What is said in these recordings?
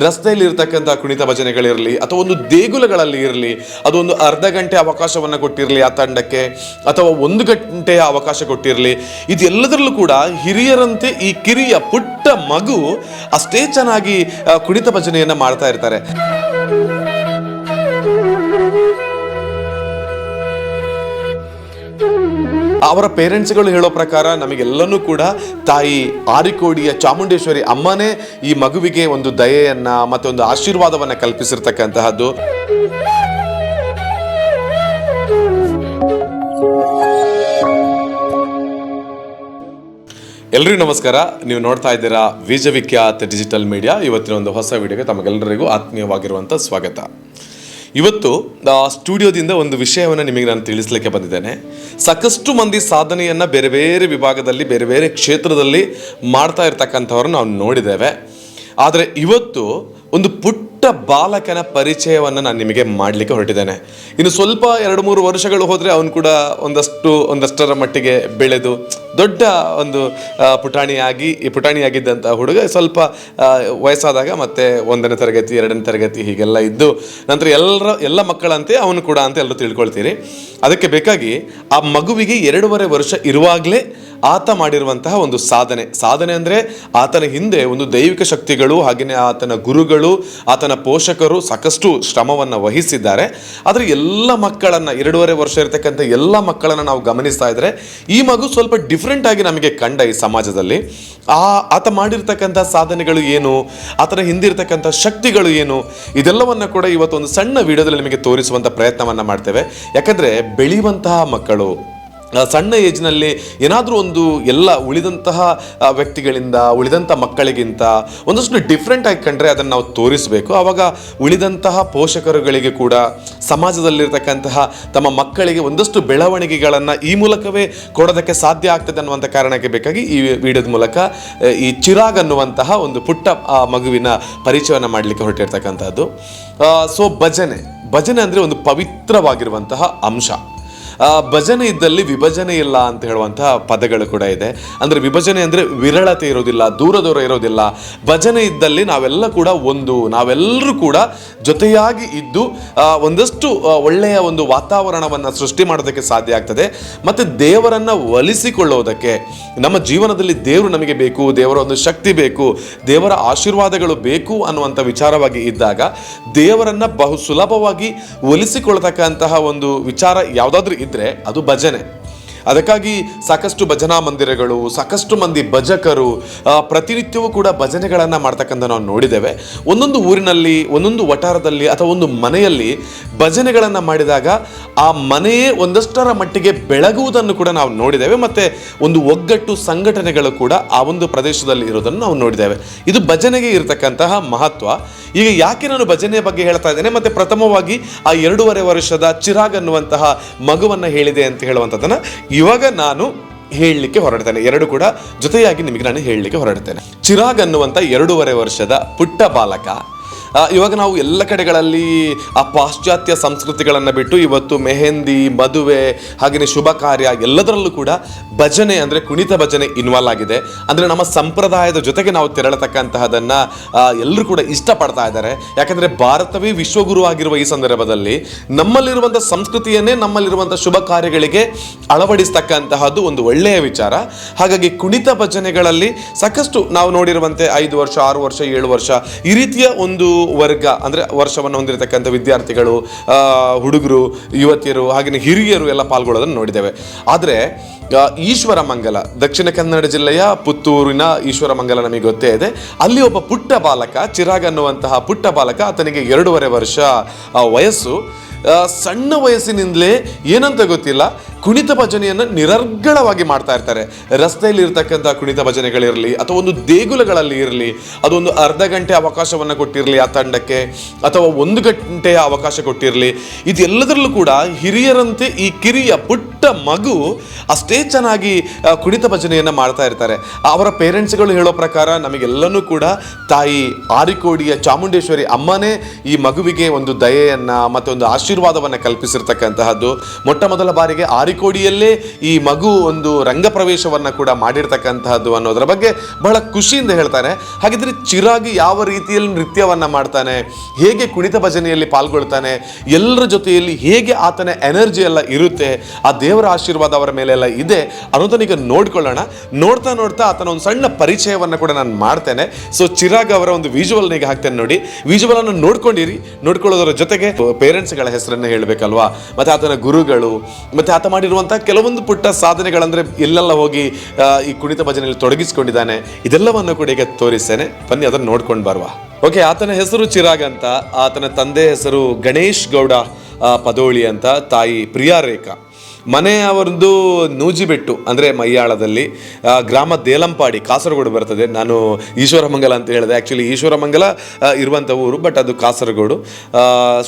ರಸ್ತೆಯಲ್ಲಿ ಇರ್ತಕ್ಕಂಥ ಕುಣಿತ ಭಜನೆಗಳಿರಲಿ ಅಥವಾ ಒಂದು ದೇಗುಲಗಳಲ್ಲಿ ಇರಲಿ, ಅದೊಂದು ಅರ್ಧ ಗಂಟೆ ಅವಕಾಶವನ್ನು ಕೊಟ್ಟಿರಲಿ ಆ ತಂಡಕ್ಕೆ, ಅಥವಾ 1 ಗಂಟೆಯ ಅವಕಾಶ ಕೊಟ್ಟಿರಲಿ, ಇದೆಲ್ಲದರಲ್ಲೂ ಕೂಡ ಹಿರಿಯರಂತೆ ಈ ಕಿರಿಯ ಪುಟ್ಟ ಮಗು ಅಷ್ಟೇ ಚೆನ್ನಾಗಿ ಕುಣಿತ ಭಜನೆಯನ್ನು ಮಾಡ್ತಾ ಇರ್ತಾರೆ. ಅವರ ಪೇರೆಂಟ್ಸ್ಗಳು ಹೇಳೋ ಪ್ರಕಾರ ನಮಗೆಲ್ಲನೂ ಕೂಡ ತಾಯಿ ಆರಿಕೋಡಿಯ ಚಾಮುಂಡೇಶ್ವರಿ ಅಮ್ಮನೇ ಈ ಮಗುವಿಗೆ ಒಂದು ದಯೆಯನ್ನ ಮತ್ತೆ ಒಂದು ಆಶೀರ್ವಾದವನ್ನ ಕಲ್ಪಿಸಿರ್ತಕ್ಕಂತಹದ್ದು. ಎಲ್ರಿಗೂ ನಮಸ್ಕಾರ. ನೀವು ನೋಡ್ತಾ ಇದ್ದೀರಾ ವಿಜಯವಿಖ್ಯಾತ್ ಡಿಜಿಟಲ್ ಮೀಡಿಯಾ. ಇವತ್ತಿನ ಒಂದು ಹೊಸ ವಿಡಿಯೋಗೆ ತಮಗೆಲ್ಲರಿಗೂ ಆತ್ಮೀಯವಾಗಿರುವಂಥ ಸ್ವಾಗತ. ಇವತ್ತು ಸ್ಟುಡಿಯೋದಿಂದ ಒಂದು ವಿಷಯವನ್ನು ನಿಮಗೆ ನಾನು ತಿಳಿಸ್ಲಿಕ್ಕೆ ಬಂದಿದ್ದೇನೆ. ಸಾಕಷ್ಟು ಮಂದಿ ಸಾಧನೆಯನ್ನು ಬೇರೆ ಬೇರೆ ವಿಭಾಗದಲ್ಲಿ ಬೇರೆ ಬೇರೆ ಕ್ಷೇತ್ರದಲ್ಲಿ ಮಾಡ್ತಾ ಇರ್ತಕ್ಕಂಥವ್ರನ್ನ ನಾವು ನೋಡಿದ್ದೇವೆ. ಆದರೆ ಇವತ್ತು ಒಂದು ಪುಟ್ಟ ಬಾಲಕನ ಪರಿಚಯವನ್ನು ನಾನು ನಿಮಗೆ ಮಾಡಲಿಕ್ಕೆ ಹೊರಟಿದ್ದೇನೆ. ಇನ್ನು ಸ್ವಲ್ಪ 2-3 ವರ್ಷಗಳು ಹೋದರೆ ಅವನು ಕೂಡ ಒಂದಷ್ಟರ ಮಟ್ಟಿಗೆ ಬೆಳೆದು ದೊಡ್ಡ ಒಂದು ಪುಟಾಣಿಯಾಗಿದ್ದಂಥ ಹುಡುಗ ಸ್ವಲ್ಪ ವಯಸ್ಸಾದಾಗ ಮತ್ತೆ 1ನೇ ತರಗತಿ 2ನೇ ತರಗತಿ ಹೀಗೆಲ್ಲ ಇದ್ದು ನಂತರ ಎಲ್ಲ ಮಕ್ಕಳಂತೆ ಅವನು ಕೂಡ ಅಂತ ಎಲ್ಲರೂ ತಿಳ್ಕೊಳ್ತೀರಿ. ಅದಕ್ಕೆ ಬೇಕಾಗಿ ಆ ಮಗುವಿಗೆ 2.5 ವರ್ಷ ಇರುವಾಗಲೇ ಆತ ಮಾಡಿರುವಂತಹ ಒಂದು ಸಾಧನೆ ಅಂದರೆ ಆತನ ಹಿಂದೆ ಒಂದು ದೈವಿಕ ಶಕ್ತಿಗಳು ಹಾಗೆಯೇ ಆತನ ಗುರುಗಳು ಆತನ ಪೋಷಕರು ಸಾಕಷ್ಟು ಶ್ರಮವನ್ನು ವಹಿಸಿದ್ದಾರೆ. ಆದರೆ ಎಲ್ಲ ಮಕ್ಕಳನ್ನು 2.5 ವರ್ಷ ಇರತಕ್ಕಂಥ ಎಲ್ಲ ಮಕ್ಕಳನ್ನು ನಾವು ಗಮನಿಸ್ತಾ ಇದ್ರೆ ಈ ಮಗು ಸ್ವಲ್ಪ ಡಿಫ್ರೆಂಟ್ ಆಗಿ ನಮಗೆ ಕಂಡ ಈ ಸಮಾಜದಲ್ಲಿ. ಆತ ಮಾಡಿರ್ತಕ್ಕಂಥ ಸಾಧನೆಗಳು ಏನು, ಆತನ ಹಿಂದಿರ್ತಕ್ಕಂಥ ಶಕ್ತಿಗಳು ಏನು, ಇದೆಲ್ಲವನ್ನ ಕೂಡ ಇವತ್ತೊಂದು ಸಣ್ಣ ವಿಡಿಯೋದಲ್ಲಿ ನಿಮಗೆ ತೋರಿಸುವಂಥ ಪ್ರಯತ್ನವನ್ನು ಮಾಡ್ತೇವೆ. ಯಾಕಂದರೆ ಬೆಳೆಯುವಂತಹ ಮಕ್ಕಳು ಸಣ್ಣ ಏಜ್ನಲ್ಲಿ ಏನಾದರೂ ಒಂದು ಎಲ್ಲ ಉಳಿದಂತಹ ವ್ಯಕ್ತಿಗಳಿಂದ ಉಳಿದಂಥ ಮಕ್ಕಳಿಗಿಂತ ಒಂದಷ್ಟು ಡಿಫ್ರೆಂಟ್ ಆಗಿ ಕಂಡ್ರೆ ಅದನ್ನು ನಾವು ತೋರಿಸಬೇಕು. ಆವಾಗ ಉಳಿದಂತಹ ಪೋಷಕರುಗಳಿಗೆ ಕೂಡ ಸಮಾಜದಲ್ಲಿರ್ತಕ್ಕಂತಹ ತಮ್ಮ ಮಕ್ಕಳಿಗೆ ಒಂದಷ್ಟು ಬೆಳವಣಿಗೆಗಳನ್ನು ಈ ಮೂಲಕವೇ ಕೊಡೋದಕ್ಕೆ ಸಾಧ್ಯ ಆಗ್ತದೆ ಅನ್ನುವಂಥ ಕಾರಣಕ್ಕೆ ಬೇಕಾಗಿ ಈ ವಿಡಿಯೋದ ಮೂಲಕ ಈ ಚಿರಾಗ್ ಅನ್ನುವಂತಹ ಒಂದು ಪುಟ್ಟ ಮಗುವಿನ ಪರಿಚಯವನ್ನು ಮಾಡಲಿಕ್ಕೆ ಹೊರಟಿರ್ತಕ್ಕಂಥದ್ದು. ಸೊ ಭಜನೆ ಅಂದರೆ ಒಂದು ಪವಿತ್ರವಾಗಿರುವಂತಹ ಅಂಶ. ಭಜನೆ ಇದ್ದಲ್ಲಿ ವಿಭಜನೆ ಇಲ್ಲ ಅಂತ ಹೇಳುವಂತಹ ಪದಗಳು ಕೂಡ ಇದೆ. ಅಂದರೆ ವಿಭಜನೆ ಅಂದರೆ ವಿರಳತೆ ಇರೋದಿಲ್ಲ, ದೂರ ಇರೋದಿಲ್ಲ. ಭಜನೆ ಇದ್ದಲ್ಲಿ ನಾವೆಲ್ಲರೂ ಕೂಡ ಜೊತೆಯಾಗಿ ಇದ್ದು ಒಂದಷ್ಟು ಒಳ್ಳೆಯ ಒಂದು ವಾತಾವರಣವನ್ನು ಸೃಷ್ಟಿ ಮಾಡೋದಕ್ಕೆ ಸಾಧ್ಯ ಆಗ್ತದೆ. ಮತ್ತು ದೇವರನ್ನು ಒಲಿಸಿಕೊಳ್ಳೋದಕ್ಕೆ ನಮ್ಮ ಜೀವನದಲ್ಲಿ ದೇವರು ನಮಗೆ ಬೇಕು, ದೇವರ ಒಂದು ಶಕ್ತಿ ಬೇಕು, ದೇವರ ಆಶೀರ್ವಾದಗಳು ಬೇಕು ಅನ್ನುವಂಥ ವಿಚಾರವಾಗಿ ಇದ್ದಾಗ ದೇವರನ್ನು ಬಹು ಸುಲಭವಾಗಿ ಒಲಿಸಿಕೊಳ್ತಕ್ಕಂತಹ ಒಂದು ವಿಚಾರ ಯಾವುದಾದ್ರೂ ಇದ್ರೆ ಅದು ಭಜನೆ. ಅದಕ್ಕಾಗಿ ಸಾಕಷ್ಟು ಭಜನಾ ಮಂದಿರಗಳು, ಸಾಕಷ್ಟು ಮಂದಿ ಭಜಕರು ಪ್ರತಿನಿತ್ಯವೂ ಕೂಡ ಭಜನೆಗಳನ್ನು ಮಾಡ್ತಕ್ಕಂಥ ನಾವು ನೋಡಿದ್ದೇವೆ. ಒಂದೊಂದು ಊರಿನಲ್ಲಿ, ಒಂದೊಂದು ವಠಾರದಲ್ಲಿ ಅಥವಾ ಒಂದು ಮನೆಯಲ್ಲಿ ಭಜನೆಗಳನ್ನು ಮಾಡಿದಾಗ ಆ ಮನೆಯೇ ಒಂದಷ್ಟರ ಮಟ್ಟಿಗೆ ಬೆಳಗುವುದನ್ನು ಕೂಡ ನಾವು ನೋಡಿದ್ದೇವೆ. ಮತ್ತು ಒಂದು ಒಗ್ಗಟ್ಟು ಸಂಘಟನೆಗಳು ಕೂಡ ಆ ಒಂದು ಪ್ರದೇಶದಲ್ಲಿ ಇರೋದನ್ನು ನಾವು ನೋಡಿದ್ದೇವೆ. ಇದು ಭಜನೆಗೆ ಇರತಕ್ಕಂತಹ ಮಹತ್ವ. ಈಗ ಯಾಕೆ ನಾನು ಭಜನೆಯ ಬಗ್ಗೆ ಹೇಳ್ತಾ ಇದ್ದೇನೆ ಮತ್ತು ಪ್ರಥಮವಾಗಿ ಆ 2.5 ವರ್ಷದ ಚಿರಾಗ್ ಅನ್ನುವಂತಹ ಮಗುವನ್ನು ಹೇಳಿದೆ ಅಂತ ಹೇಳುವಂಥದ್ದನ್ನು ಇವಾಗ ನಾನು ಹೇಳಲಿಕ್ಕೆ ಹೊರಡ್ತೇನೆ. ಎರಡು ಕೂಡ ಜೊತೆಯಾಗಿ ನಿಮಗೆ ನಾನು ಹೇಳಲಿಕ್ಕೆ ಹೊರಡ್ತೇನೆ. ಚಿರಾಗ್ ಅನ್ನುವಂಥ 2.5 ವರ್ಷದ ಪುಟ್ಟ ಬಾಲಕ. ಇವಾಗ ನಾವು ಎಲ್ಲ ಕಡೆಗಳಲ್ಲಿ ಆ ಪಾಶ್ಚಾತ್ಯ ಸಂಸ್ಕೃತಿಗಳನ್ನು ಬಿಟ್ಟು ಇವತ್ತು ಮೆಹಂದಿ, ಮದುವೆ ಹಾಗೆಯೇ ಶುಭ ಕಾರ್ಯ ಎಲ್ಲದರಲ್ಲೂ ಕೂಡ ಭಜನೆ ಅಂದರೆ ಕುಣಿತ ಭಜನೆ ಇನ್ವಾಲ್ವ್ ಆಗಿದೆ. ಅಂದರೆ ನಮ್ಮ ಸಂಪ್ರದಾಯದ ಜೊತೆಗೆ ನಾವು ತೆರಳತಕ್ಕಂತಹದನ್ನು ಎಲ್ಲರೂ ಕೂಡ ಇಷ್ಟಪಡ್ತಾ ಇದ್ದಾರೆ. ಯಾಕಂದರೆ ಭಾರತವೇ ವಿಶ್ವಗುರು ಆಗಿರುವ ಈ ಸಂದರ್ಭದಲ್ಲಿ ನಮ್ಮಲ್ಲಿರುವಂಥ ಸಂಸ್ಕೃತಿಯನ್ನೇ ನಮ್ಮಲ್ಲಿರುವಂಥ ಶುಭ ಕಾರ್ಯಗಳಿಗೆ ಅಳವಡಿಸ್ತಕ್ಕಂತಹದ್ದು ಒಂದು ಒಳ್ಳೆಯ ವಿಚಾರ. ಹಾಗಾಗಿ ಕುಣಿತ ಭಜನೆಗಳಲ್ಲಿ ಸಾಕಷ್ಟು ನಾವು ನೋಡಿರುವಂತೆ 5 ವರ್ಷ 6 ವರ್ಷ 7 ವರ್ಷ ಈ ರೀತಿಯ ಒಂದು ವರ್ಗ ಅಂದರೆ ವರ್ಷವನ್ನು ಹೊಂದಿರತಕ್ಕಂಥ ವಿದ್ಯಾರ್ಥಿಗಳು, ಹುಡುಗರು, ಯುವತಿಯರು ಹಾಗೆಯೇ ಹಿರಿಯರು ಎಲ್ಲ ಪಾಲ್ಗೊಳ್ಳೋದನ್ನು ನೋಡಿದ್ದೇವೆ. ಆದರೆ ಈಶ್ವರಮಂಗಲ, ದಕ್ಷಿಣ ಕನ್ನಡ ಜಿಲ್ಲೆಯ ಪುತ್ತೂರಿನ ಈಶ್ವರಮಂಗಲ ನಮಗೆ ಗೊತ್ತೇ ಇದೆ. ಅಲ್ಲಿ ಒಬ್ಬ ಪುಟ್ಟ ಬಾಲಕ, ಚಿರಾಗ್ ಅನ್ನುವಂತಹ ಪುಟ್ಟ ಬಾಲಕ, ಆತನಿಗೆ 2.5 ವರ್ಷ ವಯಸ್ಸು. ಸಣ್ಣ ವಯಸ್ಸಿನಿಂದಲೇ ಏನಂತ ಗೊತ್ತಿಲ್ಲ ಕುಣಿತ ಭಜನೆಯನ್ನು ನಿರರ್ಗಳವಾಗಿ ಮಾಡ್ತಾ ಇರ್ತಾರೆ. ರಸ್ತೆಯಲ್ಲಿ ಇರ್ತಕ್ಕಂಥ ಕುಣಿತ ಭಜನೆಗಳಿರಲಿ ಅಥವಾ ಒಂದು ದೇಗುಲಗಳಲ್ಲಿ ಇರಲಿ, ಅದೊಂದು ಅರ್ಧ ಗಂಟೆ ಅವಕಾಶವನ್ನು ಕೊಟ್ಟಿರಲಿ ಆ ತಂಡಕ್ಕೆ, ಅಥವಾ 1 ಗಂಟೆಯ ಅವಕಾಶ ಕೊಟ್ಟಿರಲಿ, ಇದೆಲ್ಲದರಲ್ಲೂ ಕೂಡ ಹಿರಿಯರಂತೆ ಈ ಕಿರಿಯ ಪುಟ್ಟ ಮಗು ಅಷ್ಟೇ ಚೆನ್ನಾಗಿ ಕುಣಿತ ಭಜನೆಯನ್ನು ಮಾಡ್ತಾ ಇರ್ತಾರೆ. ಅವರ ಪೇರೆಂಟ್ಸ್ಗಳು ಹೇಳೋ ಪ್ರಕಾರ ನಮಗೆಲ್ಲನೂ ಕೂಡ ತಾಯಿ ಆರಿಕೋಡಿಯ ಚಾಮುಂಡೇಶ್ವರಿ ಅಮ್ಮನೇ ಈ ಮಗುವಿಗೆ ಒಂದು ದಯೆಯನ್ನು ಮತ್ತು ಒಂದು ಆಶೀರ್ವಾದವನ್ನು ಕಲ್ಪಿಸಿರ್ತಕ್ಕಂತಹದ್ದು. ಮೊಟ್ಟ ಮೊದಲ ಬಾರಿಗೆ ಆರಿಕೋಡಿಯಲ್ಲೇ ಈ ಮಗು ಒಂದು ರಂಗ ಪ್ರವೇಶವನ್ನು ಕೂಡ ಮಾಡಿರ್ತಕ್ಕಂತಹದ್ದು ಅನ್ನೋದರ ಬಗ್ಗೆ ಬಹಳ ಖುಷಿಯಿಂದ ಹೇಳ್ತಾನೆ. ಹಾಗಿದ್ರೆ ಚಿರಾಗ್ ಯಾವ ರೀತಿಯಲ್ಲಿ ನೃತ್ಯವನ್ನು ಮಾಡ್ತಾನೆ, ಹೇಗೆ ಕುಣಿತ ಭಜನೆಯಲ್ಲಿ ಪಾಲ್ಗೊಳ್ತಾನೆ, ಎಲ್ಲರ ಜೊತೆಯಲ್ಲಿ ಹೇಗೆ ಆತನ ಎನರ್ಜಿ ಎಲ್ಲ ಇರುತ್ತೆ, ಆ ದೇವರ ಆಶೀರ್ವಾದ ಅವರ ಮೇಲೆಲ್ಲ ಇದೆ ಅನ್ನೋದನ್ನ ಈಗ ನೋಡ್ಕೊಳ್ಳೋಣ. ನೋಡ್ತಾ ನೋಡ್ತಾ ಆತನ ಒಂದು ಸಣ್ಣ ಪರಿಚಯವನ್ನು ಕೂಡ ನಾನು ಮಾಡ್ತೇನೆ. ಸೊ ಚಿರಾಗ್ ಅವರ ಒಂದು ವಿಜುವಲ್ ಈಗ ಹಾಕ್ತೇನೆ ನೋಡಿ. ವಿಜುವಲ್ ಅನ್ನು ನೋಡ್ಕೊಂಡಿರಿ. ನೋಡ್ಕೊಳ್ಳೋದರ ಜೊತೆಗೆ ಪೇರೆಂಟ್ಸ್ಗಳ ಹೆಸರನ್ನು ಹೇಳಬೇಕಲ್ವಾ, ಮತ್ತೆ ಆತನ ಗುರುಗಳು, ಮತ್ತೆ ಆತ ಮಾಡಿರುವಂತಹ ಕೆಲವೊಂದು ಪುಟ್ಟ ಸಾಧನೆಗಳಂದ್ರೆ ಎಲ್ಲೆಲ್ಲ ಹೋಗಿ ಈ ಕುಣಿತ ಭಜನೆಯಲ್ಲಿ ತೊಡಗಿಸಿಕೊಂಡಿದ್ದಾನೆ, ಇದೆಲ್ಲವನ್ನು ಕೂಡ ಈಗ ತೋರಿಸ್ತೇನೆ. ಬನ್ನಿ ಅದನ್ನು ನೋಡ್ಕೊಂಡು ಬರುವ. ಓಕೆ, ಆತನ ಹೆಸರು ಚಿರಾಗ್ ಅಂತ. ಆತನ ತಂದೆ ಹೆಸರು ಗಣೇಶ್ ಗೌಡ ಪದೋಳಿ ಅಂತ, ತಾಯಿ ಪ್ರಿಯಾ ರೇಖಾ. ಮನೆ ಅವರದ್ದು ನೂಜಿಬೆಟ್ಟು ಅಂದರೆ ಮೈಯಾಳದಲ್ಲಿ, ಗ್ರಾಮ ದೇಲಂಪಾಡಿ ಕಾಸರಗೋಡು ಬರ್ತದೆ. ನಾನು ಈಶ್ವರಮಂಗಲ ಅಂತ ಹೇಳಿದೆ, ಆ್ಯಕ್ಚುಲಿ ಈಶ್ವರಮಂಗಲ ಇರುವಂಥ ಊರು, ಬಟ್ ಅದು ಕಾಸರಗೋಡು.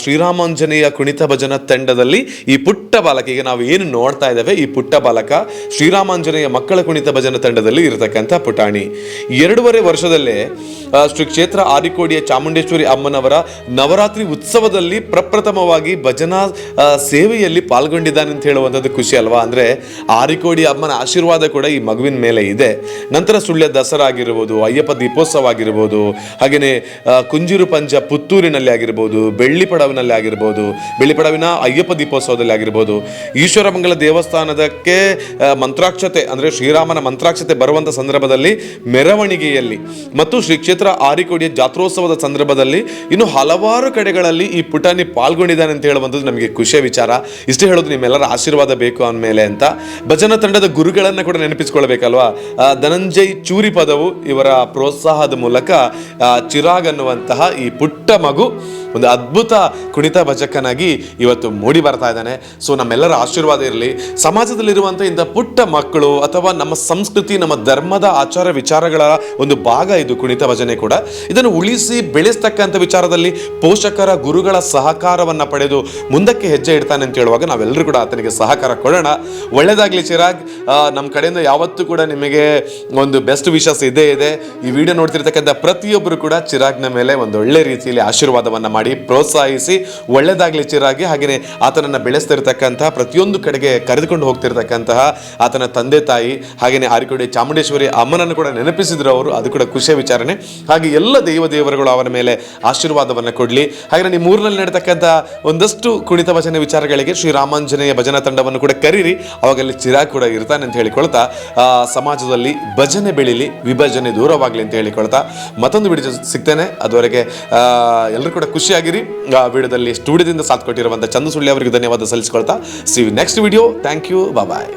ಶ್ರೀರಾಮಾಂಜನೇಯ ಕುಣಿತ ಭಜನಾ ತಂಡದಲ್ಲಿ ಈ ಪುಟ್ಟ ಬಾಲಕ, ಈಗ ನಾವು ಏನು ನೋಡ್ತಾ ಇದ್ದೇವೆ ಈ ಪುಟ್ಟ ಬಾಲಕ ಶ್ರೀರಾಮಾಂಜನೇಯ ಮಕ್ಕಳ ಕುಣಿತ ಭಜನಾ ತಂಡದಲ್ಲಿ ಇರತಕ್ಕಂಥ ಪುಟಾಣಿ. 2.5 ವರ್ಷದಲ್ಲೇ ಶ್ರೀ ಕ್ಷೇತ್ರ ಆರಿಕೋಡಿಯ ಚಾಮುಂಡೇಶ್ವರಿ ಅಮ್ಮನವರ ನವರಾತ್ರಿ ಉತ್ಸವದಲ್ಲಿ ಪ್ರಪ್ರಥಮವಾಗಿ ಭಜನಾ ಸೇವೆಯಲ್ಲಿ ಪಾಲ್ಗೊಂಡಿದ್ದಾನೆ ಅಂತ ಹೇಳುವಂಥದ್ದು ಖುಷಿ ಅಲ್ವಾ. ಅಂದ್ರೆ ಆರಿಕೋಡಿ ಅಮ್ಮನ ಆಶೀರ್ವಾದ ಕೂಡ ಈ ಮಗುವಿನ ಮೇಲೆ ಇದೆ. ನಂತರ ಸುಳ್ಯ ದಸರಾ ಆಗಿರ್ಬೋದು, ಅಯ್ಯಪ್ಪ ದೀಪೋತ್ಸವ ಆಗಿರ್ಬೋದು, ಹಾಗೆಯೇ ಕುಂಜಿರು ಪಂಜ ಪುತ್ತೂರಿನಲ್ಲಿ ಆಗಿರ್ಬೋದು, ಬೆಳ್ಳಿಪಡವಿನಲ್ಲಿ ಆಗಿರ್ಬೋದು, ಬೆಳ್ಳಿಪಡವಿನ ಅಯ್ಯಪ್ಪ ದೀಪೋತ್ಸವದಲ್ಲಿ ಆಗಿರ್ಬೋದು, ಈಶ್ವರಮಂಗಲ ದೇವಸ್ಥಾನದಕ್ಕೆ ಮಂತ್ರಾಕ್ಷತೆ ಅಂದ್ರೆ ಶ್ರೀರಾಮನ ಮಂತ್ರಾಕ್ಷತೆ ಬರುವಂತ ಸಂದರ್ಭದಲ್ಲಿ ಮೆರವಣಿಗೆಯಲ್ಲಿ, ಮತ್ತು ಶ್ರೀ ಕ್ಷೇತ್ರ ಆರಿಕೋಡಿಯ ಜಾತ್ರೋತ್ಸವದ ಸಂದರ್ಭದಲ್ಲಿ ಇನ್ನು ಹಲವಾರು ಕಡೆಗಳಲ್ಲಿ ಈ ಪುಟಾಣಿ ಪಾಲ್ಗೊಂಡಿದ್ದಾನೆ ಅಂತ ಹೇಳುವಂಥದ್ದು ನಮಗೆ ಖುಷಿಯ ವಿಚಾರ. ಇಷ್ಟೇ ಹೇಳೋದು, ನಿಮ್ಮೆಲ್ಲರ ಆಶೀರ್ವಾದ ಬೇಕು ಅಂದಮೇಲೆ ಅಂತ. ಭಜನಾ ತಂಡದ ಗುರುಗಳನ್ನ ಕೂಡ ನೆನಪಿಸ್ಕೊಳ್ಬೇಕಲ್ವಾ. ಧನಂಜಯ್ ಚೂರಿ ಪದವು ಇವರ ಪ್ರೋತ್ಸಾಹದ ಮೂಲಕ ಚಿರಾಗ್ ಅನ್ನುವಂತಹ ಈ ಪುಟ್ಟ ಮಗು ಒಂದು ಅದ್ಭುತ ಕುಣಿತ ಭಜಕನಾಗಿ ಇವತ್ತು ಮೂಡಿ ಬರ್ತಾ ಇದ್ದಾನೆ. ಸೊ ನಮ್ಮೆಲ್ಲರ ಆಶೀರ್ವಾದ ಇರಲಿ. ಸಮಾಜದಲ್ಲಿರುವಂಥ ಇಂಥ ಪುಟ್ಟ ಮಕ್ಕಳು ಅಥವಾ ನಮ್ಮ ಸಂಸ್ಕೃತಿ, ನಮ್ಮ ಧರ್ಮದ ಆಚಾರ ವಿಚಾರಗಳ ಒಂದು ಭಾಗ ಇದು ಕುಣಿತ ಭಜನೆ ಕೂಡ. ಇದನ್ನು ಉಳಿಸಿ ಬೆಳೆಸ್ತಕ್ಕಂಥ ವಿಚಾರದಲ್ಲಿ ಪೋಷಕರ ಗುರುಗಳ ಸಹಕಾರವನ್ನು ಪಡೆದು ಮುಂದಕ್ಕೆ ಹೆಜ್ಜೆ ಇಡ್ತಾನೆ ಅಂತ ಹೇಳುವಾಗ ನಾವೆಲ್ಲರೂ ಕೂಡ ಆತನಿಗೆ ಸಹಕಾರ ಕೊಡೋಣ. ಒಳ್ಳೆಯದಾಗಲಿ ಚಿರಾಗ್. ನಮ್ಮ ಕಡೆಯಿಂದ ಯಾವತ್ತೂ ಕೂಡ ನಿಮಗೆ ಒಂದು ಬೆಸ್ಟ್ ವಿಶಸ್ ಇದೇ ಇದೆ. ಈ ವಿಡಿಯೋ ನೋಡ್ತಿರ್ತಕ್ಕಂಥ ಪ್ರತಿಯೊಬ್ಬರು ಕೂಡ ಚಿರಾಗ್ನ ಮೇಲೆ ಒಂದು ಒಳ್ಳೆ ರೀತಿಯಲ್ಲಿ ಆಶೀರ್ವಾದವನ್ನು ಮಾಡಿ ಪ್ರೋತ್ಸಾಹಿಸಿ. ಒಳ್ಳೆಯದಾಗಲಿ ಚಿರಾಗಿ. ಹಾಗೆಯೇ ಆತನನ್ನು ಬೆಳೆಸ್ತಿರ್ತಕ್ಕಂತಹ ಪ್ರತಿಯೊಂದು ಕಡೆಗೆ ಕರೆದುಕೊಂಡು ಹೋಗ್ತಿರ್ತಕ್ಕಂತಹ ಆತನ ತಂದೆ ತಾಯಿ, ಹಾಗೆಯೇ ಆರಿಕೋಡಿ ಚಾಮುಂಡೇಶ್ವರಿ ಅಮ್ಮನನ್ನು ಕೂಡ ನೆನಪಿಸಿದ್ರು ಅವರು, ಅದು ಕೂಡ ಖುಷಿಯ ವಿಚಾರನೆ. ಹಾಗೆ ಎಲ್ಲ ದೇವರುಗಳು ಅವನ ಮೇಲೆ ಆಶೀರ್ವಾದವನ್ನು ಕೊಡಲಿ. ಹಾಗೆ ನಿಮ್ಮ ಊರಿನಲ್ಲಿ ನಡೀತಕ್ಕಂಥ ಒಂದಷ್ಟು ಕುಣಿತ ಭಜನೆ ವಿಚಾರಗಳಿಗೆ ಶ್ರೀರಾಮಾಂಜನೇಯ ಭಜನಾ ತಂಡವನ್ನು ಕೂಡ ಕರೀರಿ. ಅವಾಗಲ್ಲಿ ಚಿರಾಗ್ ಕೂಡ ಇರ್ತಾನೆ ಅಂತ ಹೇಳಿಕೊಳ್ತಾ, ಸಮಾಜದಲ್ಲಿ ಭಜನೆ ಬೆಳೀಲಿ, ವಿಭಜನೆ ದೂರವಾಗಲಿ ಅಂತ ಹೇಳಿಕೊಳ್ತಾ ಮತ್ತೊಂದು ವಿಡಿಯೋ ಸಿಗ್ತೇನೆ. ಅದುವರೆಗೆ ಎಲ್ಲರೂ ಕೂಡ ಖುಷಿಯಾಗಿರಿ. ವಿಡಿಯೋದಲ್ಲಿ ಸ್ಟುಡಿಯೋದಿಂದ ಸಾಥ್ ಕೊಟ್ಟಿರುವಂಥ ಚಂದು ಸುಳ್ಳಿ ಅವರಿಗೆ ಧನ್ಯವಾದ ಸಲ್ಲಿಸಿಕೊಳ್ತಾ, see you next video. Thank you, bye.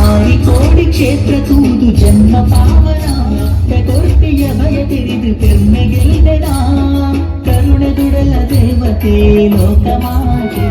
Arikodi ಕ್ಷೇತ್ರ ತೂದು ಜನ್ಮ ಪಾವನ, ಪ್ರಕೋಷ್ಠಿಯ ಭಯ ತಿರಿದು ಪೆರ್ಮೆ ಗೆಲ್ದೆನ, ಕರುಣೆ ದುಡಲ ದೇವತೆ ಲೋಕಮಾತೆ.